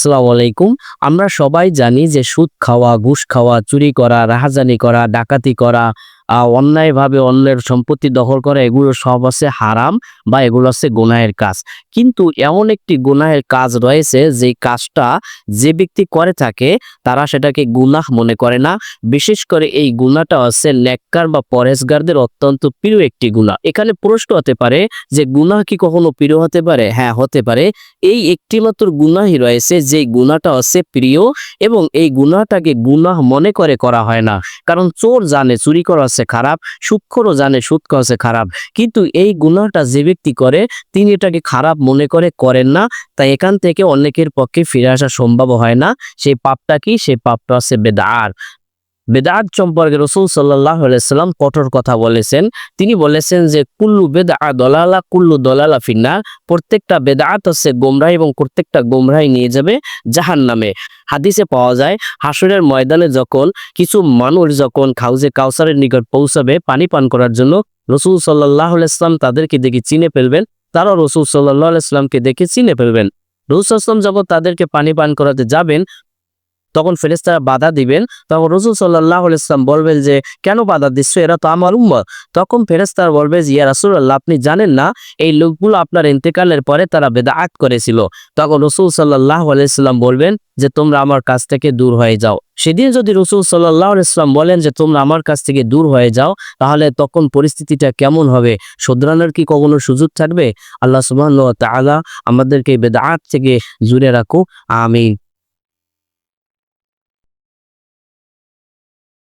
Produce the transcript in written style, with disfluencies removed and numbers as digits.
আসসালামু আলাইকুম। আমরা সবাই জানি যে সুদ খাওয়া, ঘুষ খাওয়া, চুরি করা, রাহাজানি করা, ডাকাতি করা, অন্যায়ভাবে অন্যের সম্পত্তি দখল করা এগুলো সব হচ্ছে হারাম বা এগুলো হচ্ছে গুনাহের কাজ। কিন্তু এমন একটি গুনাহের কাজ রয়েছে যে কাজটা যে ব্যক্তি করে থাকে তারা সেটাকে গুনাহ মনে করে না। বিশেষ করে এই গুনাহটা হচ্ছে নেককার বা পরহেজগারদের অত্যন্ত প্রিয় একটি গুনাহ। এখানে প্রশ্ন হতে পারে যে গুনাহ কি কখনো প্রিয় হতে পারে? হ্যাঁ, হতে পারে। এই একটিমাত্র গুনাহই রয়েছে যে গুনাহটা হচ্ছে প্রিয় এবং এই গুনাহটাকে গুনাহ মনে করে করা হয় না। কারণ চোর জানে চুরি করা হচ্ছে খারাপ, সুদখোরও জানে সুদ খাওয়া হচ্ছে খারাপ। কিন্তু এই গুনাহটা যে ব্যক্তি করে তিনি এটাকে খারাপ মনে করে করেন না। তাই এখান থেকে অনেকের পক্ষে ফিরে আসা সম্ভব হয় না। সেই পাপটা কি? সেই পাপটা হচ্ছে বেদআত। বেদআত সম্পর্কে রাসূল সাল্লাল্লাহু আলাইহি সাল্লাম কঠোর কথা বলেছেন। তিনি বলেছেন যে কুল্লু বেদআ দলালা কুল্লু দলালা ফিন্নার। প্রত্যেকটা বেদআত হচ্ছে গোমরাহি এবং প্রত্যেকটা গোমরাহি নিয়ে যাবে জাহান্নামে। হাদিসে পাওয়া যায় হাসরের ময়দানে যখন কিছু মানুষ যখন হাউজে কাউসারের নিকট পৌঁছাবে পানি পান করার জন্য, রাসূল সাল্লাল্লাহু আলাইহি সাল্লাম তাদেরকে দেখে চিনে ফেলবেন। তারাও রাসূল সাল্লাল্লাহু আলাইহি সাল্লামকে দেখে চিনে ফেলবেন। রাসূল সাল্লাল্লাহু আলাইহি সাল্লাম যখন তাদেরকে পানি পান করাতে যাবেন তখন ফেরেশতারা বাধা দিবেন। তখন রাসূল সাল্লাল্লাহু আলাইহি ওয়াসাল্লাম বলবেন যে, "কেন বাধা দিচ্ছ? এরা তো আমার উম্মত।" তখন ফেরেশতারা বলবে যে, "ইয়া রাসূলুল্লাহ, আপনি জানেন না এই লোকগুলো আপনার ইন্তেকালের পরে তারা বেদআত করেছিল।" তখন রাসূল সাল্লাল্লাহু আলাইহি ওয়াসাল্লাম বলবেন যে, "তোমরা আমার কাছ থেকে দূর হয়ে যাও।" সেদিন যদি রাসূল সাল্লাল্লাহু আলাইহি ওয়াসাল্লাম বলেন যে, "তোমরা আমার কাছ থেকে দূর হয়ে যাও", তাহলে তখন পরিস্থিতিটা কেমন হবে? শুধরানোর কি কখনো সুযোগ থাকবে? আল্লাহ সুবহানাহু ওয়া তাআলা আমাদেরকে বেদআত থেকে দূরে রাখুক। আমিন।